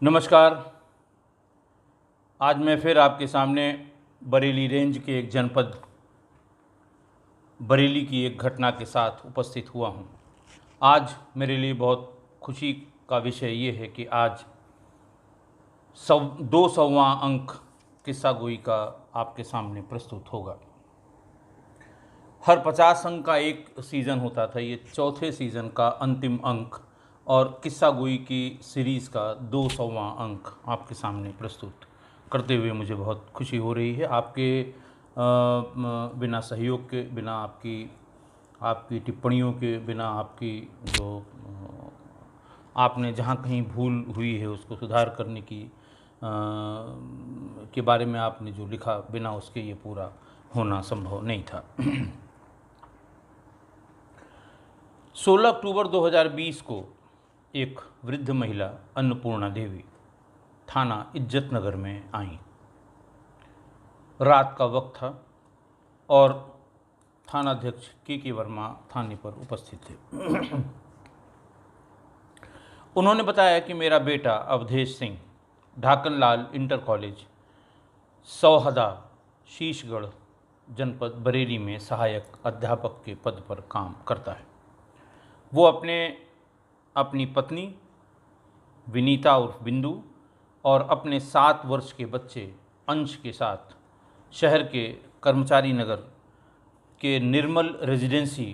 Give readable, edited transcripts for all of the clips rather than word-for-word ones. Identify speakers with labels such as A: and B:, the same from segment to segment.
A: नमस्कार। आज मैं फिर आपके सामने बरेली रेंज के एक जनपद बरेली की एक घटना के साथ उपस्थित हुआ हूँ। आज मेरे लिए बहुत खुशी का विषय ये है कि आज 200वां अंक किस्सा गोई का आपके सामने प्रस्तुत होगा। हर 50 अंक का एक सीज़न होता था, ये चौथे सीज़न का अंतिम अंक और किस्सा गोई की सीरीज़ का 200वां अंक आपके सामने प्रस्तुत करते हुए मुझे बहुत खुशी हो रही है। आपके बिना सहयोग के, बिना आपकी टिप्पणियों के, बिना आपकी जो आपने जहाँ कहीं भूल हुई है उसको सुधार करने के बारे में आपने जो लिखा, बिना उसके ये पूरा होना संभव नहीं था। 16 अक्टूबर 2020 को एक वृद्ध महिला अन्नपूर्णा देवी थाना इज्जत नगर में आई। रात का वक्त था और थानाध्यक्ष के वर्मा थाने पर उपस्थित थे। उन्होंने बताया कि मेरा बेटा अवधेश सिंह ढाकनलाल इंटर कॉलेज सौहदा शीशगढ़ जनपद बरेली में सहायक अध्यापक के पद पर काम करता है। वो अपनी पत्नी विनीता उर्फ बिंदु और अपने 7 वर्ष के बच्चे अंश के साथ शहर के कर्मचारी नगर के निर्मल रेजिडेंसी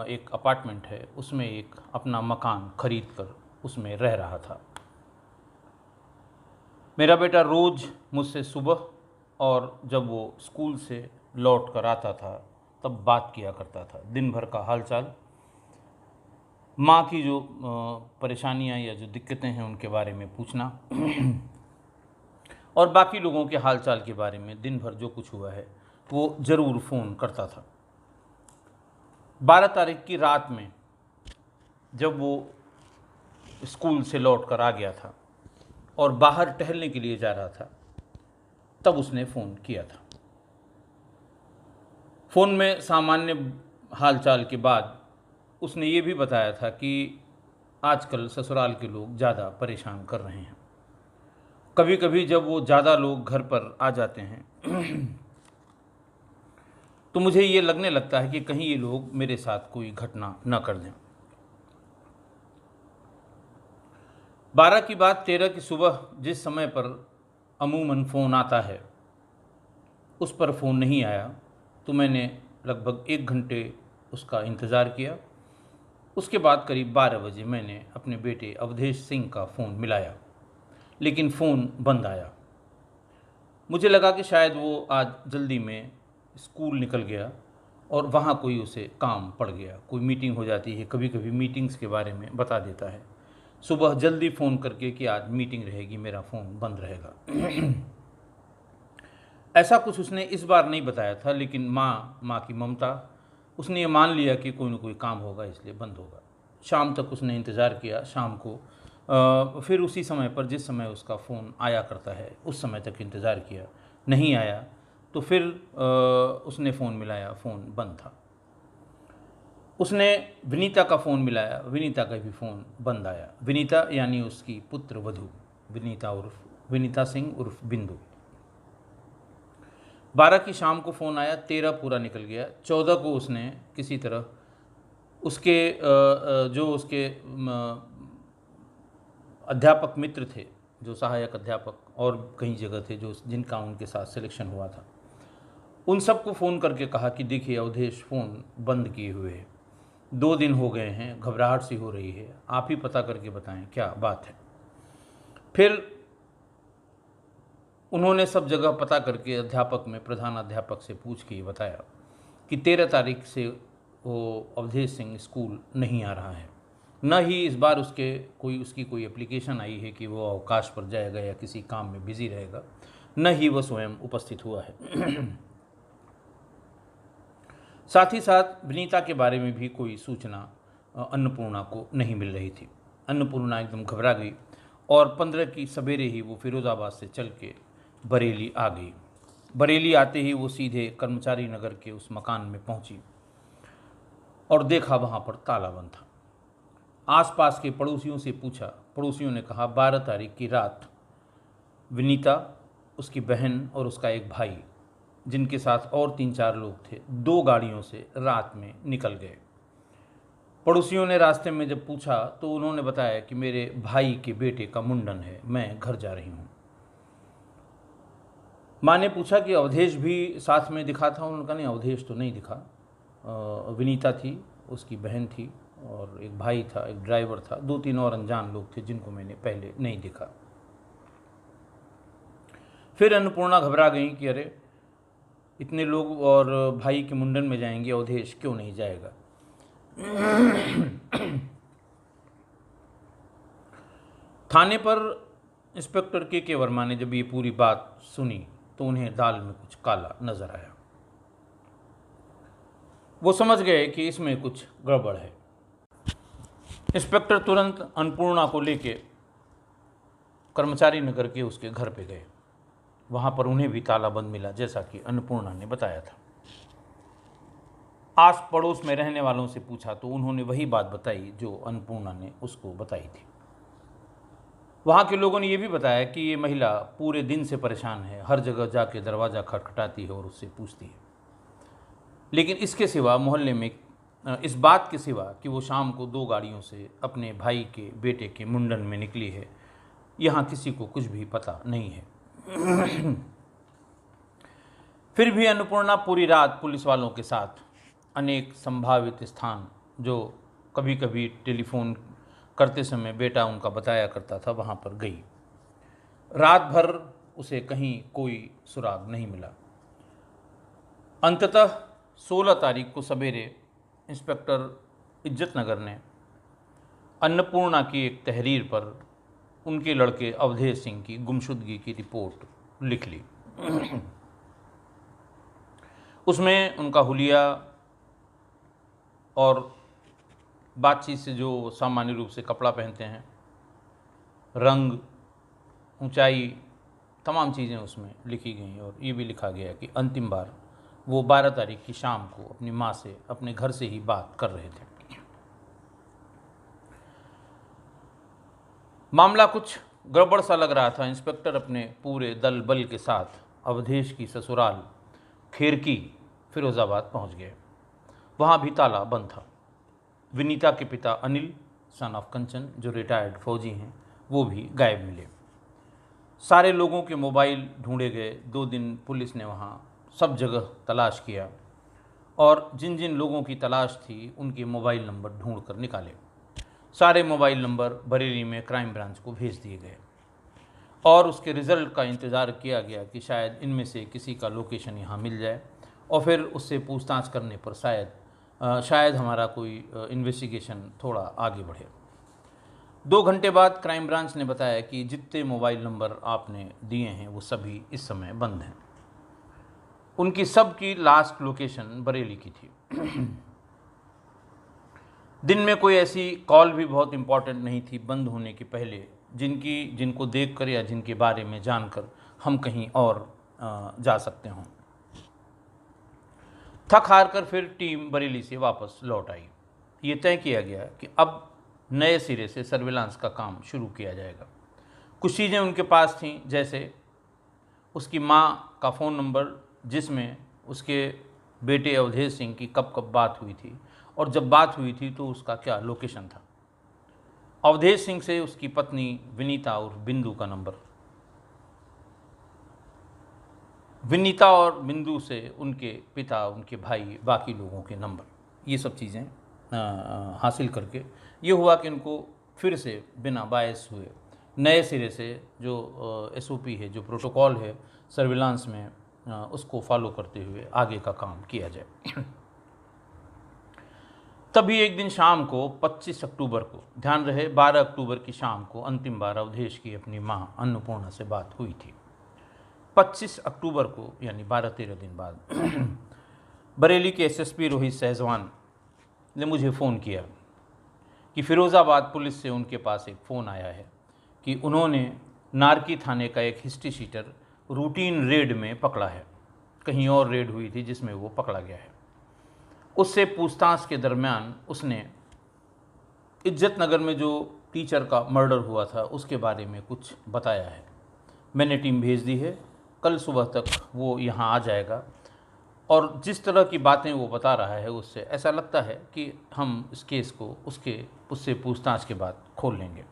A: एक अपार्टमेंट है, उसमें एक अपना मकान खरीद कर उसमें रह रहा था। मेरा बेटा रोज़ मुझसे सुबह और जब वो स्कूल से लौट कर आता था तब बात किया करता था, दिन भर का हालचाल, माँ की जो परेशानियाँ या जो दिक्कतें हैं उनके बारे में पूछना और बाकी लोगों के हालचाल के बारे में, दिन भर जो कुछ हुआ है वो ज़रूर फ़ोन करता था। 12 तारीख की रात में जब वो स्कूल से लौट कर आ गया था और बाहर टहलने के लिए जा रहा था तब उसने फ़ोन किया था। फ़ोन में सामान्य हालचाल के बाद उसने ये भी बताया था कि आजकल ससुराल के लोग ज़्यादा परेशान कर रहे हैं। कभी कभी जब वो ज़्यादा लोग घर पर आ जाते हैं तो मुझे ये लगने लगता है कि कहीं ये लोग मेरे साथ कोई घटना न कर दें। 12 की बात 13 की सुबह जिस समय पर अमूमन फ़ोन आता है उस पर फ़ोन नहीं आया तो मैंने लगभग 1 घंटे उसका इंतज़ार किया। उसके बाद करीब 12 बजे मैंने अपने बेटे अवधेश सिंह का फ़ोन मिलाया, लेकिन फ़ोन बंद आया। मुझे लगा कि शायद वो आज जल्दी में स्कूल निकल गया और वहाँ कोई उसे काम पड़ गया, कोई मीटिंग हो जाती है, कभी कभी मीटिंग्स के बारे में बता देता है सुबह जल्दी फ़ोन करके कि आज मीटिंग रहेगी, मेरा फ़ोन बंद रहेगा। ऐसा कुछ उसने इस बार नहीं बताया था, लेकिन माँ की ममता, उसने ये मान लिया कि कोई ना कोई काम होगा इसलिए बंद होगा। शाम तक उसने इंतज़ार किया। शाम को फिर उसी समय पर जिस समय उसका फ़ोन आया करता है उस समय तक इंतज़ार किया, नहीं आया तो फिर उसने फ़ोन मिलाया, फ़ोन बंद था। उसने विनीता का फ़ोन मिलाया, विनीता का भी फ़ोन बंद आया। विनीता यानी उसकी पुत्र वधू विनीता सिंह उर्फ बिंदु। 12 की शाम को फ़ोन आया, 13 पूरा निकल गया। 14 को उसने किसी तरह उसके जो उसके अध्यापक मित्र थे, जो सहायक अध्यापक और कई जगह थे जो जिनका उनके साथ सिलेक्शन हुआ था, उन सबको फ़ोन करके कहा कि देखिए अवधेश फ़ोन बंद किए हुए है, 2 दिन हो गए हैं, घबराहट सी हो रही है, आप ही पता करके बताएं क्या बात है। फिर उन्होंने सब जगह पता करके अध्यापक में प्रधान अध्यापक से पूछ के बताया कि 13 तारीख से वो अवधेश सिंह स्कूल नहीं आ रहा है, न ही इस बार उसकी कोई एप्लीकेशन आई है कि वो अवकाश पर जाएगा या किसी काम में बिजी रहेगा, न ही वो स्वयं उपस्थित हुआ है। साथ ही साथ विनीता के बारे में भी कोई सूचना अन्नपूर्णा को नहीं मिल रही थी। अन्नपूर्णा एकदम घबरा गई और 15 की सवेरे ही वो फिरोज़ाबाद से चल के बरेली आ गई। बरेली आते ही वो सीधे कर्मचारी नगर के उस मकान में पहुंची और देखा वहाँ पर ताला बंद था। आसपास के पड़ोसियों से पूछा। पड़ोसियों ने कहा 12 तारीख की रात विनीता, उसकी बहन और उसका एक भाई, जिनके साथ और 3-4 लोग थे, 2 गाड़ियों से रात में निकल गए। पड़ोसियों ने रास्ते में जब पूछा तो उन्होंने बताया कि मेरे भाई के बेटे का मुंडन है, मैं घर जा रही हूँ। माँ ने पूछा कि अवधेश भी साथ में दिखा था? उन्होंने कहा नहीं, अवधेश तो नहीं दिखा। विनीता थी, उसकी बहन थी और एक भाई था, एक ड्राइवर था, 2-3 और अनजान लोग थे जिनको मैंने पहले नहीं देखा। फिर अन्नपूर्णा घबरा गई कि अरे इतने लोग और भाई के मुंडन में जाएंगे, अवधेश क्यों नहीं जाएगा। थाने पर इंस्पेक्टर के वर्मा ने जब ये पूरी बात सुनी तो उन्हें दाल में कुछ काला नजर आया। वो समझ गए कि इसमें कुछ गड़बड़ है। इंस्पेक्टर तुरंत अन्नपूर्णा को लेके कर्मचारी नगर के उसके घर पे गए। वहाँ पर उन्हें भी ताला बंद मिला, जैसा कि अन्नपूर्णा ने बताया था। आस पड़ोस में रहने वालों से पूछा तो उन्होंने वही बात बताई जो अन्नपूर्णा ने उसको बताई थी। वहाँ के लोगों ने यह भी बताया कि ये महिला पूरे दिन से परेशान है, हर जगह जाके दरवाज़ा खटखटाती है और उससे पूछती है। लेकिन इसके सिवा मोहल्ले में इस बात के सिवा कि वो शाम को 2 गाड़ियों से अपने भाई के बेटे के मुंडन में निकली है, यहाँ किसी को कुछ भी पता नहीं है। फिर भी अन्नपूर्णा पूरी रात पुलिस वालों के साथ अनेक संभावित स्थान जो कभी कभी टेलीफोन करते समय बेटा उनका बताया करता था, वहाँ पर गई। रात भर उसे कहीं कोई सुराग नहीं मिला। अंततः 16 तारीख को सवेरे इंस्पेक्टर इज्जतनगर ने अन्नपूर्णा की एक तहरीर पर उनके लड़के अवधेश सिंह की गुमशुदगी की रिपोर्ट लिख ली। उसमें उनका हुलिया और बातचीत से जो सामान्य रूप से कपड़ा पहनते हैं, रंग, ऊंचाई, तमाम चीज़ें उसमें लिखी गई और ये भी लिखा गया कि अंतिम बार वो 12 तारीख की शाम को अपनी माँ से अपने घर से ही बात कर रहे थे। मामला कुछ गड़बड़ सा लग रहा था। इंस्पेक्टर अपने पूरे दल बल के साथ अवधेश की ससुराल खेरकी फिरोज़ाबाद पहुंच गए। वहाँ भी ताला बंद था। विनीता के पिता अनिल, सन ऑफ कंचन, जो रिटायर्ड फौजी हैं, वो भी गायब मिले। सारे लोगों के मोबाइल ढूंढे गए। 2 दिन पुलिस ने वहाँ सब जगह तलाश किया और जिन जिन लोगों की तलाश थी उनके मोबाइल नंबर ढूंढ कर निकाले। सारे मोबाइल नंबर बरेली में क्राइम ब्रांच को भेज दिए गए और उसके रिज़ल्ट का इंतज़ार किया गया कि शायद इनमें से किसी का लोकेशन यहाँ मिल जाए और फिर उससे पूछताछ करने पर शायद हमारा कोई इन्वेस्टिगेशन थोड़ा आगे बढ़े। 2 घंटे बाद क्राइम ब्रांच ने बताया कि जितने मोबाइल नंबर आपने दिए हैं वो सभी इस समय बंद हैं। उनकी सब की लास्ट लोकेशन बरेली की थी। दिन में कोई ऐसी कॉल भी बहुत इम्पॉर्टेंट नहीं थी बंद होने के पहले जिनको देखकर या जिनके बारे में जानकर हम कहीं और जा सकते हों। थक हार कर फिर टीम बरेली से वापस लौट आई। ये तय किया गया कि अब नए सिरे से सर्विलांस का काम शुरू किया जाएगा। कुछ चीज़ें उनके पास थीं, जैसे उसकी माँ का फ़ोन नंबर, जिसमें उसके बेटे अवधेश सिंह की कब कब बात हुई थी और जब बात हुई थी तो उसका क्या लोकेशन था। अवधेश सिंह से उसकी पत्नी विनीता और बिंदु का नंबर, विनीता और बिंदु से उनके पिता, उनके भाई, बाकी लोगों के नंबर, ये सब चीज़ें हासिल करके ये हुआ कि उनको फिर से बिना बायस हुए नए सिरे से जो SOP है, जो प्रोटोकॉल है सर्विलांस में, उसको फॉलो करते हुए आगे का काम किया जाए। तभी एक दिन शाम को 25 अक्टूबर को, ध्यान रहे 12 अक्टूबर की शाम को अंतिम बार अवधेश की अपनी माँ अन्नपूर्णा से बात हुई थी। 25 अक्टूबर को यानी 12-13 दिन बाद बरेली के SSP रोहित सहजवान ने मुझे फ़ोन किया कि फिरोज़ाबाद पुलिस से उनके पास एक फ़ोन आया है कि उन्होंने नारकी थाने का एक हिस्ट्री शीटर रूटीन रेड में पकड़ा है। कहीं और रेड हुई थी जिसमें वो पकड़ा गया है। उससे पूछताछ के दरमियान उसने इज्जत नगर में जो टीचर का मर्डर हुआ था उसके बारे में कुछ बताया है। मैंने टीम भेज दी है, कल सुबह तक वो यहाँ आ जाएगा और जिस तरह की बातें वो बता रहा है उससे ऐसा लगता है कि हम इस केस को उससे पूछताछ के बाद खोल लेंगे।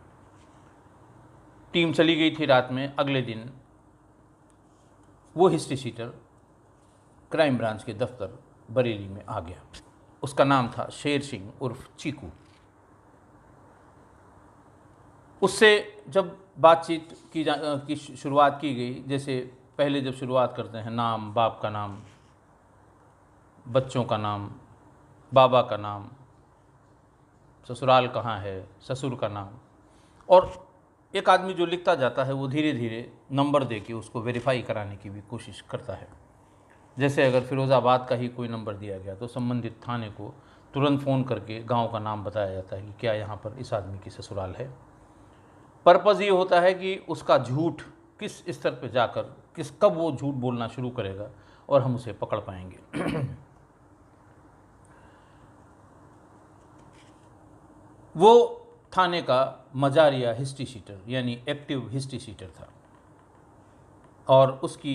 A: टीम चली गई थी रात में। अगले दिन वो हिस्ट्री शीटर क्राइम ब्रांच के दफ्तर बरेली में आ गया। उसका नाम था शेर सिंह उर्फ चीकू। उससे जब बातचीत की शुरुआत की गई, जैसे पहले जब शुरुआत करते हैं, नाम, बाप का नाम, बच्चों का नाम, बाबा का नाम, ससुराल कहाँ है, ससुर का नाम, और एक आदमी जो लिखता जाता है वो धीरे धीरे नंबर दे के उसको वेरीफाई कराने की भी कोशिश करता है। जैसे अगर फिरोज़ाबाद का ही कोई नंबर दिया गया तो संबंधित थाने को तुरंत फ़ोन करके गांव का नाम बताया जाता है कि क्या यहाँ पर इस आदमी की ससुराल है। पर्पज़ ये होता है कि उसका झूठ किस स्तर पर जाकर कब वो झूठ बोलना शुरू करेगा और हम उसे पकड़ पाएंगे। वो थाने का मजारिया हिस्ट्री शीटर यानी एक्टिव हिस्ट्री शीटर था और उसकी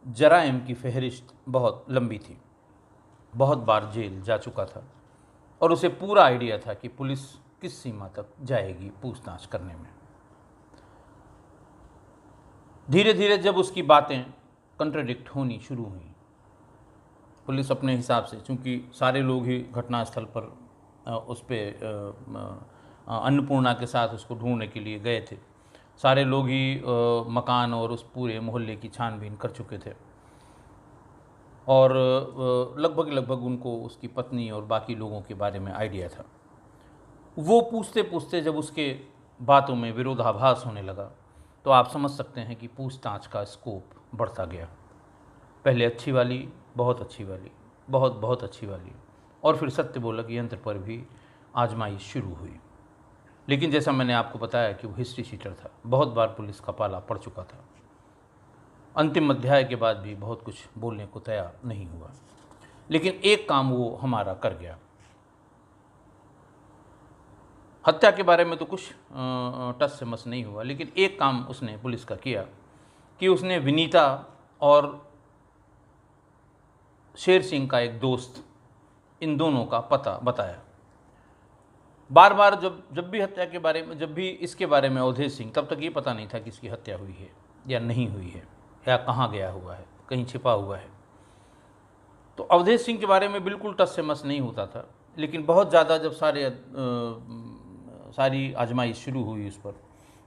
A: जराइम की फहरिस्त बहुत लंबी थी। बहुत बार जेल जा चुका था और उसे पूरा आइडिया था कि पुलिस किस सीमा तक जाएगी पूछताछ करने में। धीरे धीरे जब उसकी बातें कंट्राडिक्ट होनी शुरू हुई, पुलिस अपने हिसाब से, चूँकि सारे लोग ही घटनास्थल पर उस पर अन्नपूर्णा के साथ उसको ढूंढने के लिए गए थे, सारे लोग ही मकान और उस पूरे मोहल्ले की छानबीन कर चुके थे और लगभग उनको उसकी पत्नी और बाकी लोगों के बारे में आइडिया था। वो पूछते पूछते जब उसके बातों में विरोधाभास होने लगा तो आप समझ सकते हैं कि पूछताछ का स्कोप बढ़ता गया। पहले अच्छी वाली, बहुत अच्छी वाली, बहुत अच्छी वाली, और फिर सत्य बोलक यंत्र पर भी आजमाइश शुरू हुई। लेकिन जैसा मैंने आपको बताया कि वो हिस्ट्री शीटर था, बहुत बार पुलिस का पाला पड़ चुका था। अंतिम अध्याय के बाद भी बहुत कुछ बोलने को तैयार नहीं हुआ, लेकिन एक काम वो हमारा कर गया। हत्या के बारे में तो कुछ टस से मस नहीं हुआ, लेकिन एक काम उसने पुलिस का किया कि उसने विनीता और शेर सिंह का एक दोस्त, इन दोनों का पता बताया। बार बार जब भी हत्या के बारे में, जब भी इसके बारे में अवधेश सिंह, तब तक ये पता नहीं था कि इसकी हत्या हुई है या नहीं हुई है या कहाँ गया हुआ है, कहीं छिपा हुआ है। तो अवधेश सिंह के बारे में बिल्कुल टस से मस नहीं होता था, लेकिन बहुत ज़्यादा जब सारी आजमाइश शुरू हुई उस पर,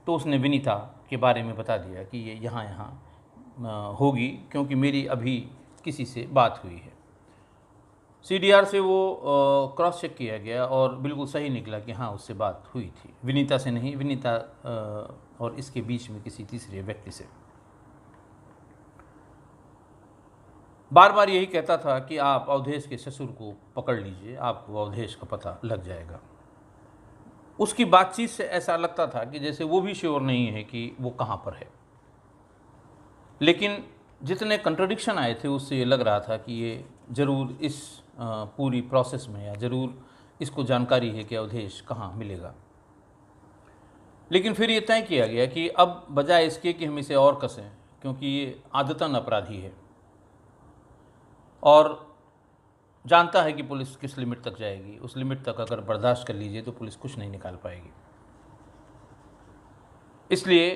A: तो उसने विनीता के बारे में बता दिया कि ये यहाँ होगी, क्योंकि मेरी अभी किसी से बात हुई है। सीडीआर से वो क्रॉस चेक किया गया और बिल्कुल सही निकला कि हाँ, उससे बात हुई थी। विनीता से नहीं, विनीता और इसके बीच में किसी तीसरे व्यक्ति से। बार बार यही कहता था कि आप अवधेश के ससुर को पकड़ लीजिए, आपको अवधेश का पता लग जाएगा। उसकी बातचीत से ऐसा लगता था कि जैसे वो भी श्योर नहीं है कि वो कहाँ पर है, लेकिन जितने कंट्रडिक्शन आए थे उससे ये लग रहा था कि ये ज़रूर इस पूरी प्रोसेस में, या ज़रूर इसको जानकारी है कि अवधेश कहाँ मिलेगा। लेकिन फिर ये तय किया गया कि अब बजाय इसके कि हम इसे और कसें, क्योंकि ये आदतन अपराधी है और जानता है कि पुलिस किस लिमिट तक जाएगी, उस लिमिट तक अगर बर्दाश्त कर लीजिए तो पुलिस कुछ नहीं निकाल पाएगी। इसलिए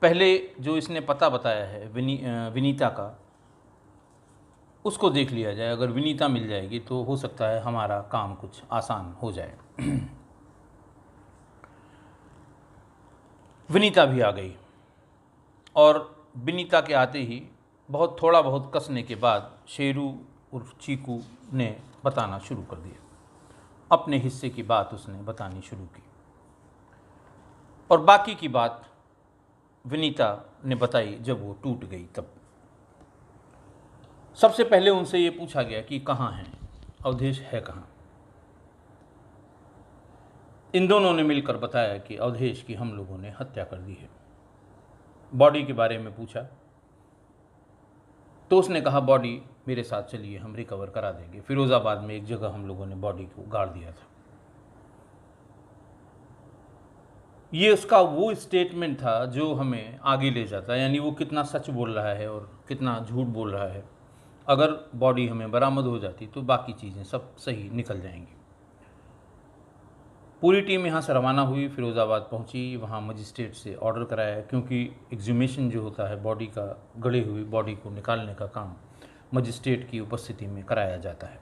A: पहले जो इसने पता बताया है विनीता का, उसको देख लिया जाए। अगर विनीता मिल जाएगी तो हो सकता है हमारा काम कुछ आसान हो जाए। विनीता भी आ गई और विनीता के आते ही थोड़ा बहुत कसने के बाद शेरू उर्फ चीकू ने बताना शुरू कर दिया। अपने हिस्से की बात उसने बतानी शुरू की और बाकी की बात विनीता ने बताई जब वो टूट गई तब। सबसे पहले उनसे ये पूछा गया कि कहाँ हैं, अवधेश है कहाँ। इन दोनों ने मिलकर बताया कि अवधेश की हम लोगों ने हत्या कर दी है। बॉडी के बारे में पूछा तो उसने कहा, बॉडी मेरे साथ चलिए, हम रिकवर करा देंगे। फिरोज़ाबाद में एक जगह हम लोगों ने बॉडी को गाड़ दिया था। ये उसका वो स्टेटमेंट था जो हमें आगे ले जाता है, यानी वो कितना सच बोल रहा है और कितना झूठ बोल रहा है। अगर बॉडी हमें बरामद हो जाती तो बाकी चीज़ें सब सही निकल जाएंगी। पूरी टीम यहाँ से रवाना हुई, फिरोज़ाबाद पहुँची, वहाँ मजिस्ट्रेट से ऑर्डर कराया, क्योंकि एक्सह्यूमेशन जो होता है बॉडी का, गड़ी हुई बॉडी को निकालने का काम मजिस्ट्रेट की उपस्थिति में कराया जाता है।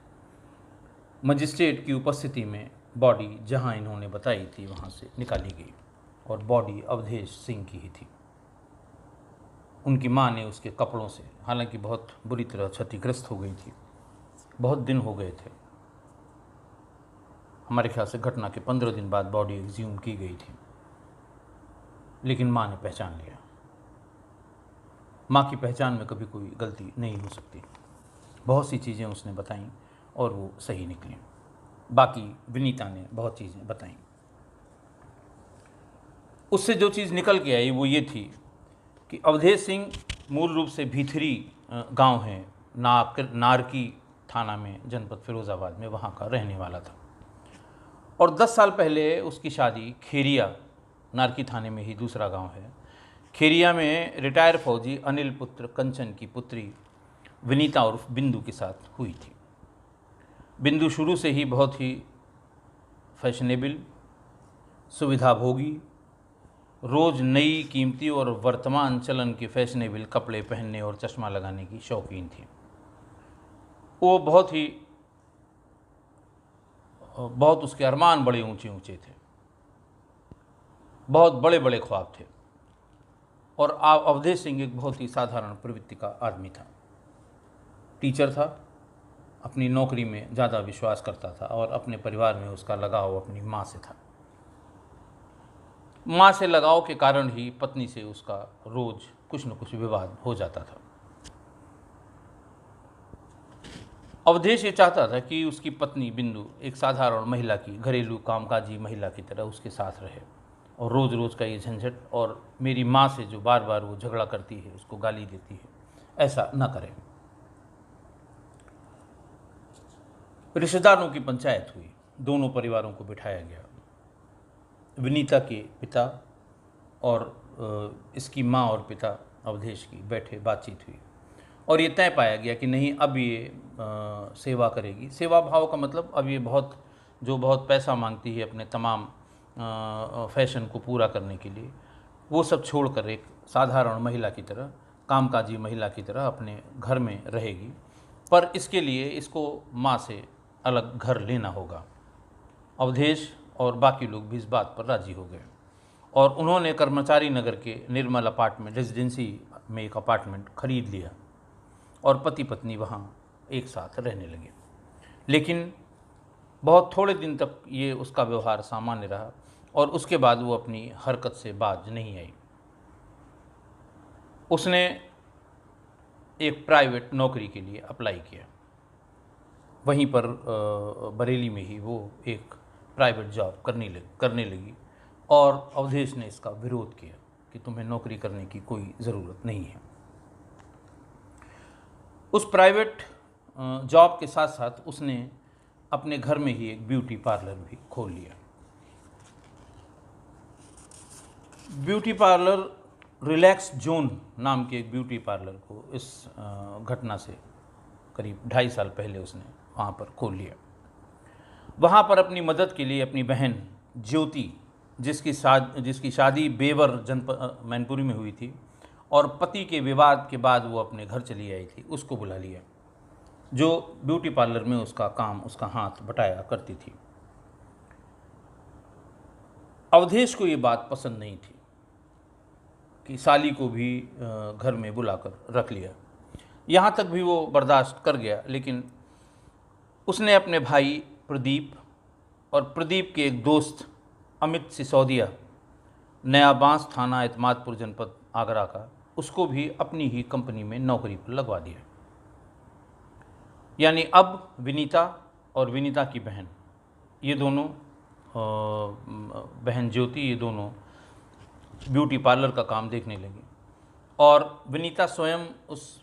A: मजिस्ट्रेट की उपस्थिति में बॉडी जहाँ इन्होंने बताई थी वहाँ से निकाली गई और बॉडी अवधेश सिंह की ही थी। उनकी माँ ने उसके कपड़ों से, हालांकि बहुत बुरी तरह क्षतिग्रस्त हो गई थी, बहुत दिन हो गए थे, हमारे ख्याल से घटना के 15 दिन बाद बॉडी एक्सह्यूम की गई थी, लेकिन माँ ने पहचान लिया। माँ की पहचान में कभी कोई गलती नहीं हो सकती। बहुत सी चीज़ें उसने बताईं और वो सही निकली। बाकी विनीता ने बहुत चीज़ें बताईं। उससे जो चीज़ निकल के आई वो ये थी कि अवधेश सिंह मूल रूप से भीथरी गांव है, नारकी थाना में, जनपद फिरोज़ाबाद में, वहाँ का रहने वाला था। और 10 साल पहले उसकी शादी खेरिया, नारकी थाने में ही दूसरा गांव है, खेरिया में रिटायर फौजी अनिल पुत्र कंचन की पुत्री विनीता उर्फ बिंदु के साथ हुई थी। बिंदु शुरू से ही बहुत ही फैशनेबल, सुविधाभोगी, रोज़ नई, कीमती और वर्तमान चलन के फैशनेबल कपड़े पहनने और चश्मा लगाने की शौकीन थी। वो बहुत उसके अरमान बड़े ऊंचे ऊंचे थे, बहुत बड़े बड़े ख्वाब थे। और अवधेश सिंह एक बहुत ही साधारण प्रवृत्ति का आदमी था। टीचर था, अपनी नौकरी में ज़्यादा विश्वास करता था और अपने परिवार में उसका लगाव अपनी माँ से था। माँ से लगाव के कारण ही पत्नी से उसका रोज़ कुछ न कुछ विवाद हो जाता था। अवधेश ये चाहता था कि उसकी पत्नी बिंदु एक साधारण महिला की, घरेलू कामकाजी महिला की तरह उसके साथ रहे और रोज़ रोज़ का ये झंझट और मेरी माँ से जो बार बार वो झगड़ा करती है, उसको गाली देती है, ऐसा न करे। रिश्तेदारों की पंचायत हुई, दोनों परिवारों को बिठाया गया। विनीता के पिता और इसकी माँ और पिता अवधेश की बैठे, बातचीत हुई और ये तय पाया गया कि नहीं, अब ये सेवा करेगी। सेवा भाव का मतलब अब ये बहुत पैसा मांगती है अपने तमाम फैशन को पूरा करने के लिए, वो सब छोड़कर एक साधारण महिला की तरह, कामकाजी महिला की तरह अपने घर में रहेगी, पर इसके लिए इसको माँ से अलग घर लेना होगा। अवधेश और बाकी लोग भी इस बात पर राजी हो गए और उन्होंने कर्मचारी नगर के निर्मल अपार्टमेंट, रेजिडेंसी में एक अपार्टमेंट खरीद लिया और पति पत्नी वहाँ एक साथ रहने लगे। लेकिन बहुत थोड़े दिन तक ये उसका व्यवहार सामान्य रहा और उसके बाद वो अपनी हरकत से बाज नहीं आई। उसने एक प्राइवेट नौकरी के लिए अप्लाई किया, वहीं पर बरेली में ही वो एक प्राइवेट जॉब करने लगी और अवधेश ने इसका विरोध किया कि तुम्हें नौकरी करने की कोई ज़रूरत नहीं है। उस प्राइवेट जॉब के साथ साथ उसने अपने घर में ही एक ब्यूटी पार्लर भी खोल लिया। ब्यूटी पार्लर, रिलैक्स जोन नाम के एक ब्यूटी पार्लर को इस घटना से करीब 2.5 साल पहले उसने वहाँ पर खोल लिया। वहाँ पर अपनी मदद के लिए अपनी बहन ज्योति, जिसकी शादी बेवर जनपद मैनपुरी में हुई थी और पति के विवाद के बाद वो अपने घर चली आई थी, उसको बुला लिया, जो ब्यूटी पार्लर में उसका काम, उसका हाथ बटाया करती थी। अवधेश को ये बात पसंद नहीं थी कि साली को भी घर में बुलाकर रख लिया। यहाँ तक भी वो बर्दाश्त कर गया, लेकिन उसने अपने भाई प्रदीप और प्रदीप के एक दोस्त अमित सिसोदिया, नया बांस थाना, एतमादपुर जनपद आगरा का, उसको भी अपनी ही कंपनी में नौकरी पर लगवा दिया। यानी अब विनीता और विनीता की बहन, ये दोनों, बहन ज्योति, ये दोनों ब्यूटी पार्लर का काम देखने लगी और विनीता स्वयं उस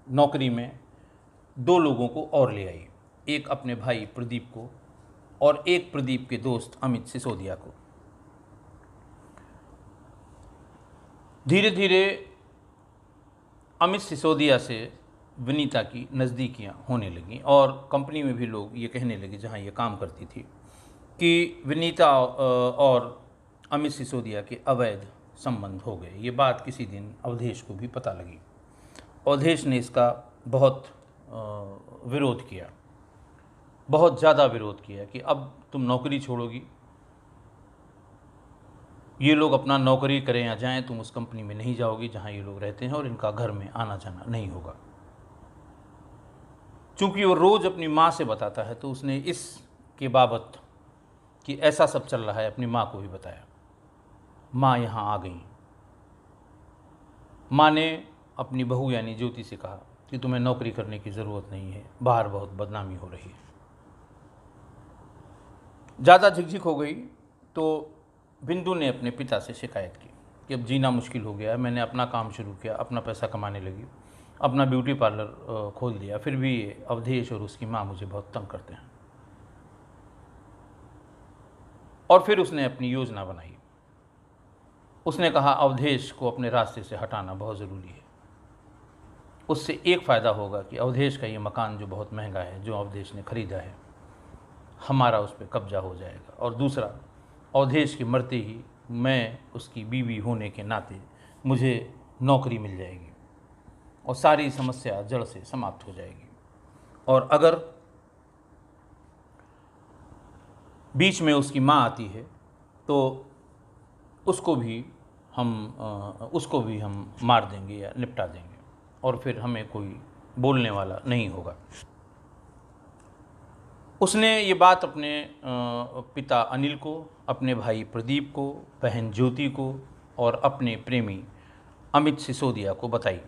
A: नौकरी में 2 लोगों को और ले आई, एक अपने भाई प्रदीप को और एक प्रदीप के दोस्त अमित सिसोदिया को। धीरे धीरे अमित सिसोदिया से विनीता की नज़दीकियाँ होने लगीं और कंपनी में भी लोग ये कहने लगे जहाँ ये काम करती थी कि विनीता और अमित सिसोदिया के अवैध संबंध हो गए। ये बात किसी दिन अवधेश को भी पता लगी। अवधेश ने इसका बहुत विरोध किया, बहुत ज़्यादा विरोध किया कि अब तुम नौकरी छोड़ोगी, ये लोग अपना नौकरी करें या जाएं, तुम उस कंपनी में नहीं जाओगी जहां ये लोग रहते हैं और इनका घर में आना जाना नहीं होगा। चूंकि वो रोज़ अपनी माँ से बताता है तो उसने इसके बाबत कि ऐसा सब चल रहा है अपनी माँ को भी बताया। माँ यहाँ आ गई। माँ ने अपनी बहू यानी ज्योति से कहा कि तुम्हें नौकरी करने की ज़रूरत नहीं है, बाहर बहुत बदनामी हो रही है। ज़्यादा झिकझिक हो गई तो बिंदु ने अपने पिता से शिकायत की कि अब जीना मुश्किल हो गया है, मैंने अपना काम शुरू किया, अपना पैसा कमाने लगी, अपना ब्यूटी पार्लर खोल दिया, फिर भी ये अवधेश और उसकी माँ मुझे बहुत तंग करते हैं। और फिर उसने अपनी योजना बनाई। उसने कहा अवधेश को अपने रास्ते से हटाना बहुत ज़रूरी है। उससे एक फ़ायदा होगा कि अवधेश का ये मकान जो बहुत महंगा है, जो अवधेश ने ख़रीदा है, हमारा उस पर कब्जा हो जाएगा। और दूसरा, अवधेश के मरते ही मैं उसकी बीवी होने के नाते मुझे नौकरी मिल जाएगी और सारी समस्या जड़ से समाप्त हो जाएगी। और अगर बीच में उसकी माँ आती है तो उसको भी हम मार देंगे या निपटा देंगे और फिर हमें कोई बोलने वाला नहीं होगा। उसने ये बात अपने पिता अनिल को, अपने भाई प्रदीप को, बहन ज्योति को और अपने प्रेमी अमित सिसोदिया को बताई।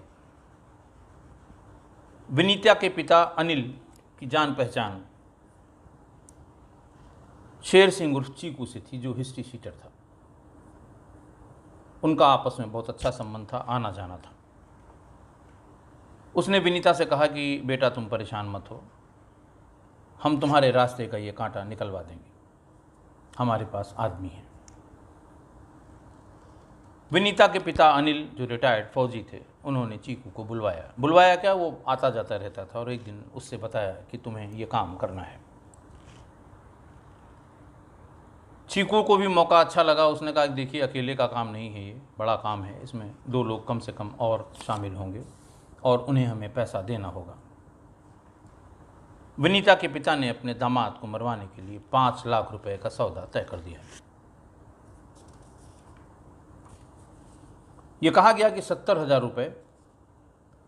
A: विनीता के पिता अनिल की जान पहचान शेर सिंह उर्फ चीकू से थी, जो हिस्ट्री शीटर था। उनका आपस में बहुत अच्छा संबंध था, आना जाना था। उसने विनीता से कहा कि बेटा तुम परेशान मत हो, हम तुम्हारे रास्ते का ये कांटा निकलवा देंगे, हमारे पास आदमी है। विनीता के पिता अनिल जो रिटायर्ड फौजी थे, उन्होंने चीकू को बुलवाया क्या, वो आता जाता रहता था, और एक दिन उससे बताया कि तुम्हें ये काम करना है। चीकू को भी मौका अच्छा लगा। उसने कहा देखिए अकेले का काम नहीं है, ये बड़ा काम है, इसमें 2 लोग कम से कम और शामिल होंगे और उन्हें हमें पैसा देना होगा। विनीता के पिता ने अपने दामाद को मरवाने के लिए 5 लाख रुपए का सौदा तय कर दिया। ये कहा गया कि 70,000 रुपये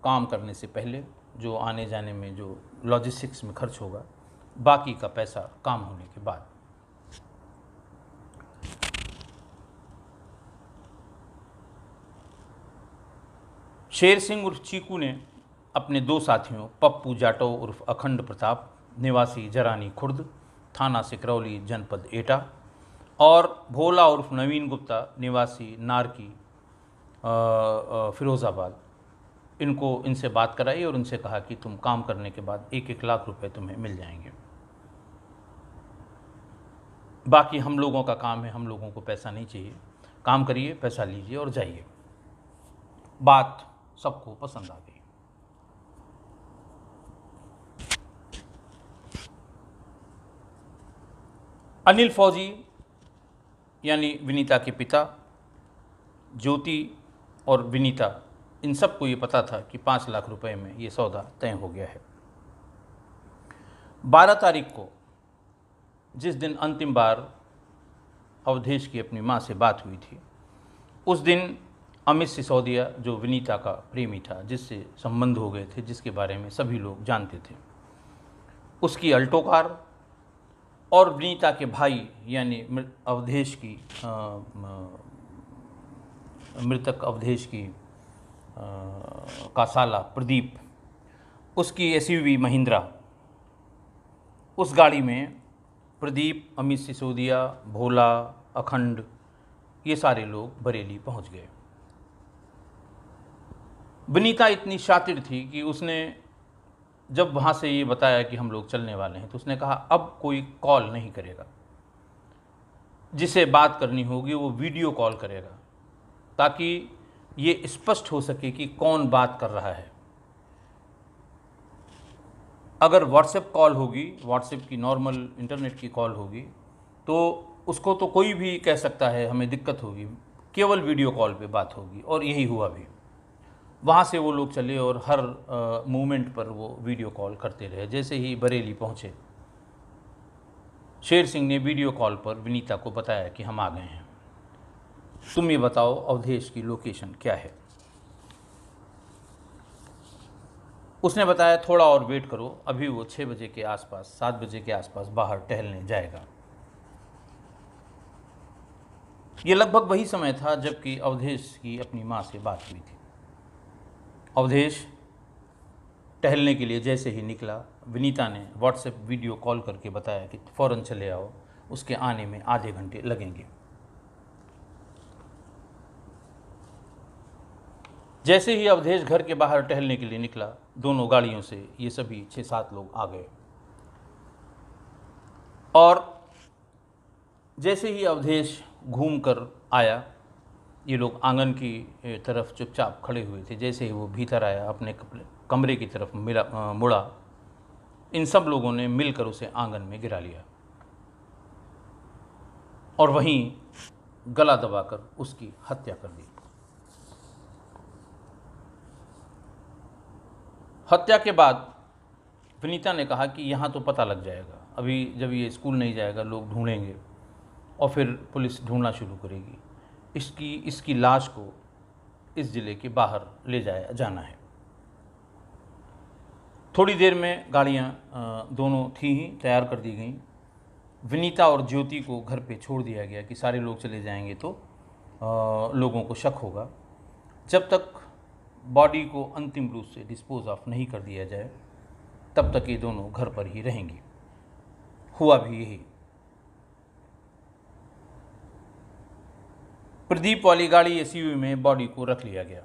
A: काम करने से पहले, जो आने जाने में जो लॉजिस्टिक्स में खर्च होगा, बाकी का पैसा काम होने के बाद। शेर सिंह उर्फ चीकू ने अपने 2 साथियों पप्पू जाटव उर्फ अखंड प्रताप निवासी जरानी खुर्द, थाना सिकरौली, जनपद एटा, और भोला उर्फ नवीन गुप्ता निवासी नारकी, फिरोज़ाबाद, इनसे बात कराई और उनसे कहा कि तुम काम करने के बाद 1-1 लाख रुपए तुम्हें मिल जाएंगे, बाकी हम लोगों का काम है, हम लोगों को पैसा नहीं चाहिए, काम करिए, पैसा लीजिए और जाइए। बात सबको पसंद आ गई। अनिल फौजी यानी विनीता के पिता, ज्योति और विनीता, इन सबको ये पता था कि 5 लाख रुपए में ये सौदा तय हो गया है। 12 तारीख को, जिस दिन अंतिम बार अवधेश की अपनी माँ से बात हुई थी, उस दिन अमित सिसोदिया, जो विनीता का प्रेमी था, जिससे संबंध हो गए थे, जिसके बारे में सभी लोग जानते थे, उसकी अल्टो कार और विनीता के भाई यानी अवधेश की मृतक अवधेश की का साला प्रदीप, उसकी एसयूवी महिंद्रा, उस गाड़ी में प्रदीप, अमित सिसोदिया, भोला, अखंड, ये सारे लोग बरेली पहुंच गए। विनीता इतनी शातिर थी कि उसने जब वहाँ से ये बताया कि हम लोग चलने वाले हैं, तो उसने कहा अब कोई कॉल नहीं करेगा, जिसे बात करनी होगी वो वीडियो कॉल करेगा, ताकि ये स्पष्ट हो सके कि कौन बात कर रहा है। अगर व्हाट्सएप कॉल होगी, व्हाट्सएप की नॉर्मल इंटरनेट की कॉल होगी, तो उसको तो कोई भी कह सकता है हमें दिक्कत होगी, केवल वीडियो कॉल पे बात होगी, और यही हुआ भी। वहाँ से वो लोग चले और हर मोमेंट पर वो वीडियो कॉल करते रहे। जैसे ही बरेली पहुँचे, शेर सिंह ने वीडियो कॉल पर विनीता को बताया कि हम आ गए हैं, तुम ये बताओ अवधेश की लोकेशन क्या है। उसने बताया थोड़ा और वेट करो, अभी वो 6 बजे के आसपास, 7 बजे के आसपास बाहर टहलने जाएगा। ये लगभग वही समय था जबकि अवधेश की अपनी माँ से बात हुई थी। अवधेश टहलने के लिए जैसे ही निकला, विनीता ने व्हाट्सएप वीडियो कॉल करके बताया कि फ़ौरन चले आओ, उसके आने में आधे घंटे लगेंगे। जैसे ही अवधेश घर के बाहर टहलने के लिए निकला, दोनों गाड़ियों से ये सभी 6-7 लोग आ गए, और जैसे ही अवधेश घूमकर आया, ये लोग आंगन की तरफ चुपचाप खड़े हुए थे। जैसे ही वो भीतर आया, अपने कमरे की तरफ मुड़ा, इन सब लोगों ने मिलकर उसे आंगन में गिरा लिया और वहीं गला दबाकर उसकी हत्या कर दी। हत्या के बाद विनीता ने कहा कि यहाँ तो पता लग जाएगा, अभी जब ये स्कूल नहीं जाएगा लोग ढूंढेंगे और फिर पुलिस ढूंढना शुरू करेगी। इसकी लाश को इस ज़िले के बाहर ले जाना है। थोड़ी देर में गाड़ियाँ दोनों थी ही तैयार कर दी गईं। विनीता और ज्योति को घर पे छोड़ दिया गया कि सारे लोग चले जाएंगे तो लोगों को शक होगा। जब तक बॉडी को अंतिम रूप से डिस्पोज ऑफ नहीं कर दिया जाए, तब तक ये दोनों घर पर ही रहेंगी। हुआ भी यही। प्रदीप वाली गाड़ी एसयूवी में बॉडी को रख लिया गया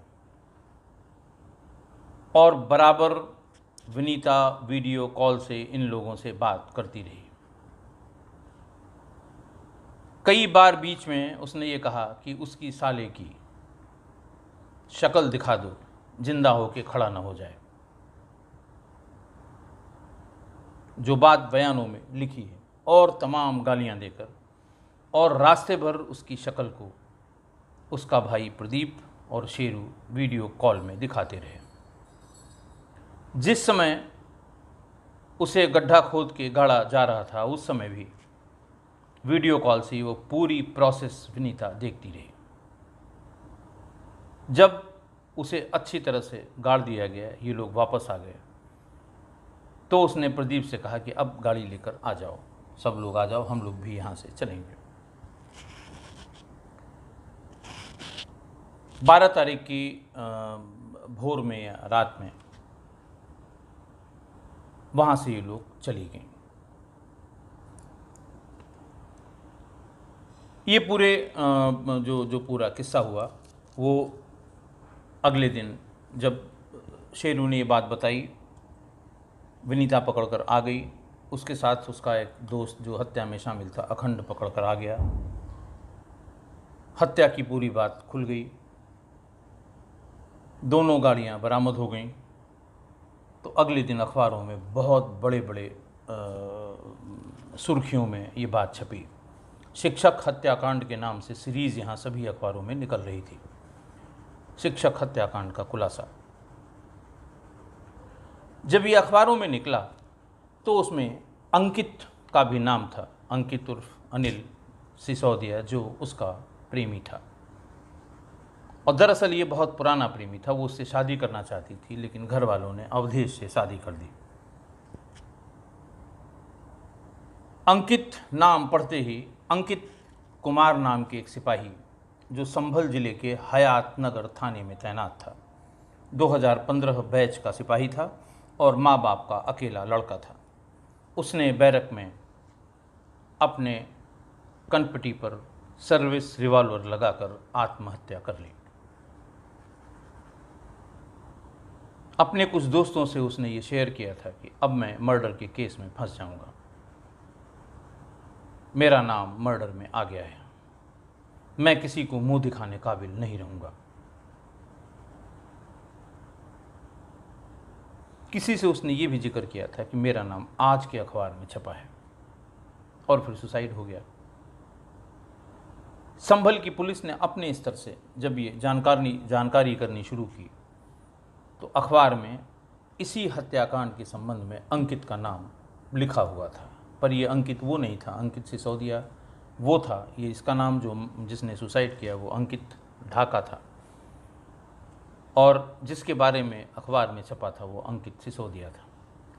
A: और बराबर विनीता वीडियो कॉल से इन लोगों से बात करती रही। कई बार बीच में उसने ये कहा कि उसकी साले की शक्ल दिखा दो, जिंदा होके खड़ा ना हो जाए, जो बात बयानों में लिखी है, और तमाम गालियां देकर, और रास्ते भर उसकी शक्ल को उसका भाई प्रदीप और शेरू वीडियो कॉल में दिखाते रहे। जिस समय उसे गड्ढा खोद के गाड़ा जा रहा था, उस समय भी वीडियो कॉल से वो पूरी प्रोसेस विनीता देखती रही। जब उसे अच्छी तरह से गाड़ दिया गया, ये लोग वापस आ गए, तो उसने प्रदीप से कहा कि अब गाड़ी लेकर आ जाओ, सब लोग आ जाओ, हम लोग भी यहाँ से चलेंगे। 12 तारीख की भोर में या रात में वहाँ से ये लोग चली गई। ये पूरे जो पूरा किस्सा हुआ, वो अगले दिन जब शेरू ने ये बात बताई, विनीता पकड़कर आ गई। उसके साथ उसका एक दोस्त जो हत्या में शामिल था, अखंड, पकड़कर आ गया। हत्या की पूरी बात खुल गई। दोनों गाड़ियां बरामद हो गईं। तो अगले दिन अखबारों में बहुत बड़े बड़े सुर्खियों में ये बात छपी। शिक्षक हत्याकांड के नाम से सीरीज़ यहाँ सभी अखबारों में निकल रही थी। शिक्षक हत्याकांड का खुलासा जब ये अखबारों में निकला, तो उसमें अंकित का भी नाम था। अंकित उर्फ अनिल सिसोदिया, जो उसका प्रेमी था। और दरअसल ये बहुत पुराना प्रेमी था, वो उससे शादी करना चाहती थी, लेकिन घर वालों ने अवधेश से शादी कर दी। अंकित नाम पढ़ते ही अंकित कुमार नाम के एक सिपाही, जो संभल जिले के हयात नगर थाने में तैनात था, 2015 बैच का सिपाही था और माँ बाप का अकेला लड़का था। उसने बैरक में अपने कनपटी पर सर्विस रिवॉल्वर लगाकर आत्महत्या कर ली। अपने कुछ दोस्तों से उसने ये शेयर किया था कि अब मैं मर्डर के केस में फंस जाऊंगा, मेरा नाम मर्डर में आ गया है, मैं किसी को मुंह दिखाने काबिल नहीं रहूंगा। किसी से उसने ये भी जिक्र किया था कि मेरा नाम आज के अखबार में छपा है, और फिर सुसाइड हो गया। संभल की पुलिस ने अपने स्तर से जब ये जानकारी करनी शुरू की तो अखबार में इसी हत्याकांड के संबंध में अंकित का नाम लिखा हुआ था, पर ये अंकित वो नहीं था, अंकित सिसोदिया वो था। ये इसका नाम जो जिसने सुसाइड किया वो अंकित ढाका था, और जिसके बारे में अखबार में छपा था वो अंकित सिसोदिया था।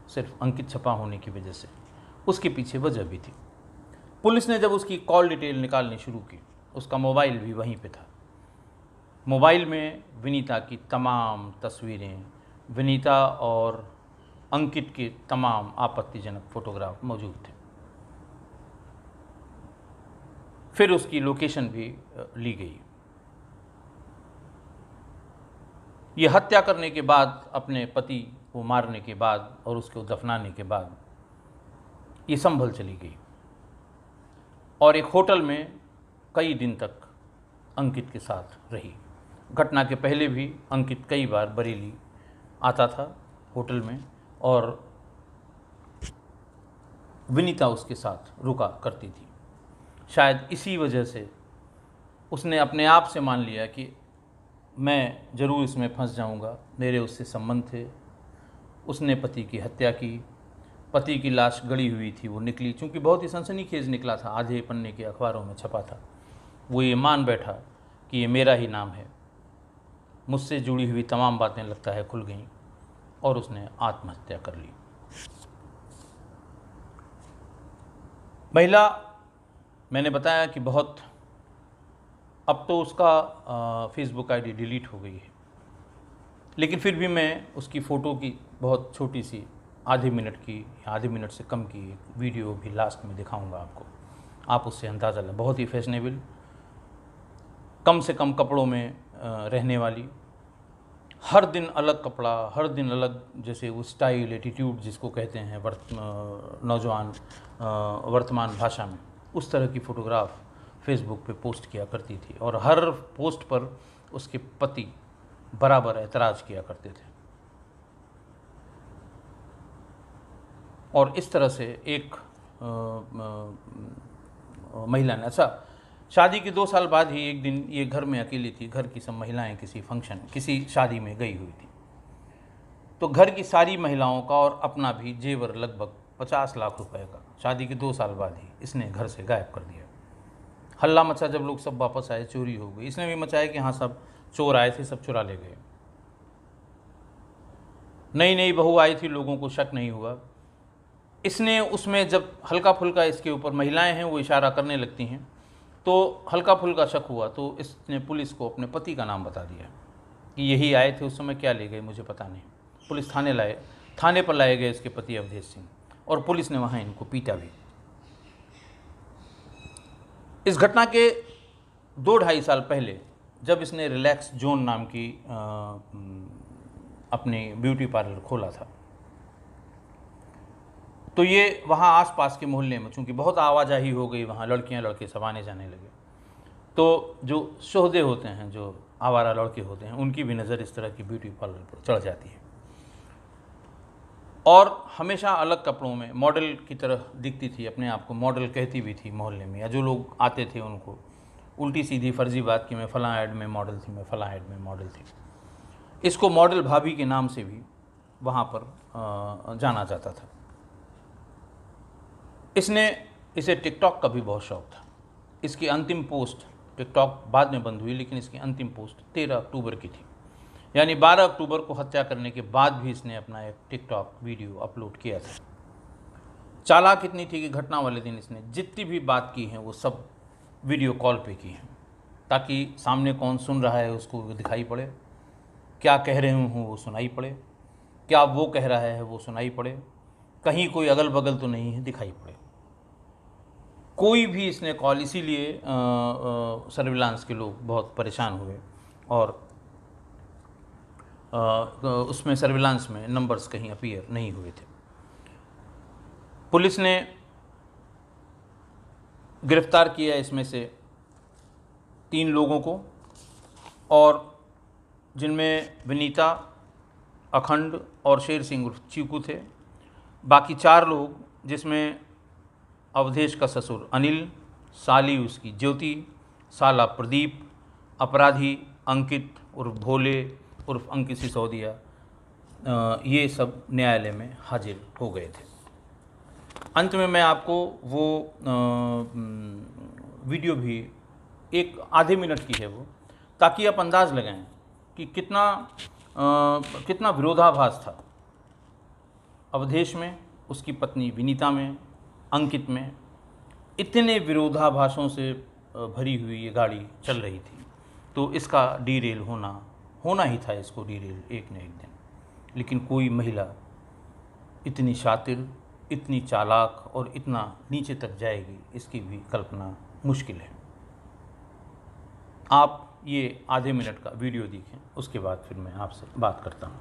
A: सिर्फ अंकित छपा होने की वजह से उसके पीछे वजह भी थी। पुलिस ने जब उसकी कॉल डिटेल निकालनी शुरू की, उसका मोबाइल भी वहीं पे था। मोबाइल में विनीता की तमाम तस्वीरें, विनीता और अंकित के तमाम आपत्तिजनक फोटोग्राफ मौजूद थे। फिर उसकी लोकेशन भी ली गई। ये हत्या करने के बाद, अपने पति को मारने के बाद और उसको दफनाने के बाद ये संभल चली गई और एक होटल में कई दिन तक अंकित के साथ रही। घटना के पहले भी अंकित कई बार बरेली आता था होटल में, और विनीता उसके साथ रुका करती थी। शायद इसी वजह से उसने अपने आप से मान लिया कि मैं ज़रूर इसमें फंस जाऊंगा, मेरे उससे संबंध थे। उसने पति की हत्या की, पति की लाश गड़ी हुई थी, वो निकली, चूँकि बहुत ही सनसनीखेज निकला था, आधे पन्ने के अखबारों में छपा था। वो ये मान बैठा कि ये मेरा ही नाम है, मुझसे जुड़ी हुई तमाम बातें लगता है खुल गईं, और उसने आत्महत्या कर ली। महिला, मैंने बताया कि बहुत, अब तो उसका फेसबुक आईडी डिलीट हो गई है, लेकिन फिर भी मैं उसकी फ़ोटो की बहुत छोटी सी आधे मिनट से कम की एक वीडियो भी लास्ट में दिखाऊंगा आपको। आप उससे अंदाज़ा लें। बहुत ही फैशनेबल, कम से कम कपड़ों में रहने वाली, हर दिन अलग कपड़ा, हर दिन अलग, जैसे वो स्टाइल, एटीट्यूड जिसको कहते हैं नौजवान वर्तमान भाषा में, उस तरह की फ़ोटोग्राफ फेसबुक पे पोस्ट किया करती थी, और हर पोस्ट पर उसके पति बराबर ऐतराज़ किया करते थे। और इस तरह से एक महिला ने, अच्छा, शादी के 2 साल बाद ही एक दिन ये घर में अकेली थी, घर की सब महिलाएं किसी शादी में गई हुई थी, तो घर की सारी महिलाओं का और अपना भी जेवर लगभग 50 लाख रुपए का शादी के 2 साल बाद ही इसने घर से गायब कर दिया। हल्ला मचा, जब लोग सब वापस आए चोरी हो गई। इसने भी मचाया कि हाँ, सब चोर आए थे, सब चुरा ले गए। नई नई बहू आई थी, लोगों को शक नहीं हुआ। इसने उसमें जब हल्का फुल्का इसके ऊपर महिलाएं हैं वो इशारा करने लगती हैं, तो हल्का फुल्का शक हुआ, तो इसने पुलिस को अपने पति का नाम बता दिया कि यही आए थे, उस समय क्या ले गए मुझे पता नहीं। पुलिस थाने पर लाए गए इसके पति अवधेश सिंह, और पुलिस ने वहाँ इनको पीटा भी। इस घटना के 2-2.5 साल पहले जब इसने रिलैक्स जोन नाम की अपनी ब्यूटी पार्लर खोला था, तो ये वहाँ आसपास के मोहल्ले में, चूँकि बहुत आवाजाही हो गई, वहाँ लड़कियाँ लड़के सब आने जाने लगे, तो जो सोहदे होते हैं, जो आवारा लड़के होते हैं, उनकी भी नज़र इस तरह की ब्यूटी पार्लर पर चढ़ जाती है, और हमेशा अलग कपड़ों में मॉडल की तरह दिखती थी, अपने आप को मॉडल कहती भी थी मोहल्ले में, या जो लोग आते थे उनको उल्टी सीधी फर्जी बात कि मैं फ़लाँ ऐड में मॉडल थी, मैं फ़लाँ ऐड में मॉडल थी। इसको मॉडल भाभी के नाम से भी वहाँ पर जाना जाता था। इसे टिकटॉक का भी बहुत शौक़ था। इसकी अंतिम पोस्ट, टिकटॉक बाद में बंद हुई, लेकिन इसकी अंतिम पोस्ट 13 अक्टूबर की थी, यानी 12 अक्टूबर को हत्या करने के बाद भी इसने अपना एक टिकटॉक वीडियो अपलोड किया था। चालाक इतनी थी कि घटना वाले दिन इसने जितनी भी बात की है वो सब वीडियो कॉल पे की है, ताकि सामने कौन सुन रहा है उसको दिखाई पड़े, क्या कह रहे हूँ वो सुनाई पड़े, क्या वो कह रहा है वो सुनाई पड़े, कहीं कोई अगल बगल तो नहीं है दिखाई पड़े। कोई भी इसने कॉल, इसीलिए सर्विलांस के लोग बहुत परेशान हुए, और उसमें सर्विलांस में नंबर्स कहीं अपीयर नहीं हुए थे। पुलिस ने गिरफ्तार किया इसमें से 3 लोगों को, और जिनमें विनीता, अखंड और शेर सिंह उर्फ चीकू थे। बाकी 4 लोग, जिसमें अवधेश का ससुर अनिल, साली उसकी ज्योति, साला प्रदीप, अपराधी अंकित उर्फ भोले उर्फ अंकित सिसोदिया, ये सब न्यायालय में हाजिर हो गए थे। अंत में मैं आपको वो वीडियो भी, एक आधे मिनट की है वो, ताकि आप अंदाज़ लगाएं कि कितना विरोधाभास था अवधेश में, उसकी पत्नी विनीता में, अंकित में। इतने विरोधाभासों से भरी हुई ये गाड़ी चल रही थी, तो इसका डीरेल होना ही था, इसको डीरेल एक न एक दिन। लेकिन कोई महिला इतनी शातिर, इतनी चालाक और इतना नीचे तक जाएगी, इसकी भी कल्पना मुश्किल है। आप ये आधे मिनट का वीडियो देखें, उसके बाद फिर मैं आपसे बात करता हूँ।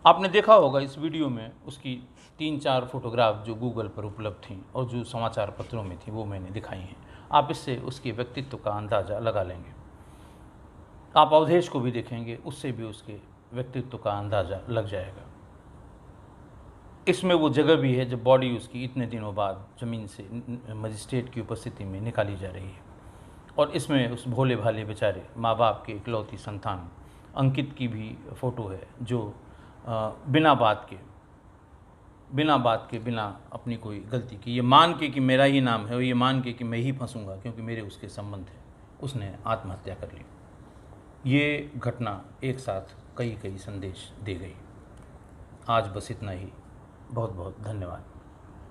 A: आपने देखा होगा इस वीडियो में उसकी 3-4 फोटोग्राफ जो गूगल पर उपलब्ध थीं और जो समाचार पत्रों में थी, वो मैंने दिखाई हैं। आप इससे उसके व्यक्तित्व का अंदाज़ा लगा लेंगे। आप अवधेश को भी देखेंगे, उससे भी उसके व्यक्तित्व का अंदाज़ा लग जाएगा। इसमें वो जगह भी है जब बॉडी उसकी इतने दिनों बाद ज़मीन से मजिस्ट्रेट की उपस्थिति में निकाली जा रही है। और इसमें उस भोले भाले बेचारे माँ बाप के इकलौती संतान अंकित की भी फ़ोटो है, जो बिना बात के बिना अपनी कोई गलती की, ये मान के कि मेरा ही नाम है, और ये मान के कि मैं ही फंसूंगा क्योंकि मेरे उसके संबंध है, उसने आत्महत्या कर ली। ये घटना एक साथ कई संदेश दे गई। आज बस इतना ही। बहुत बहुत धन्यवाद।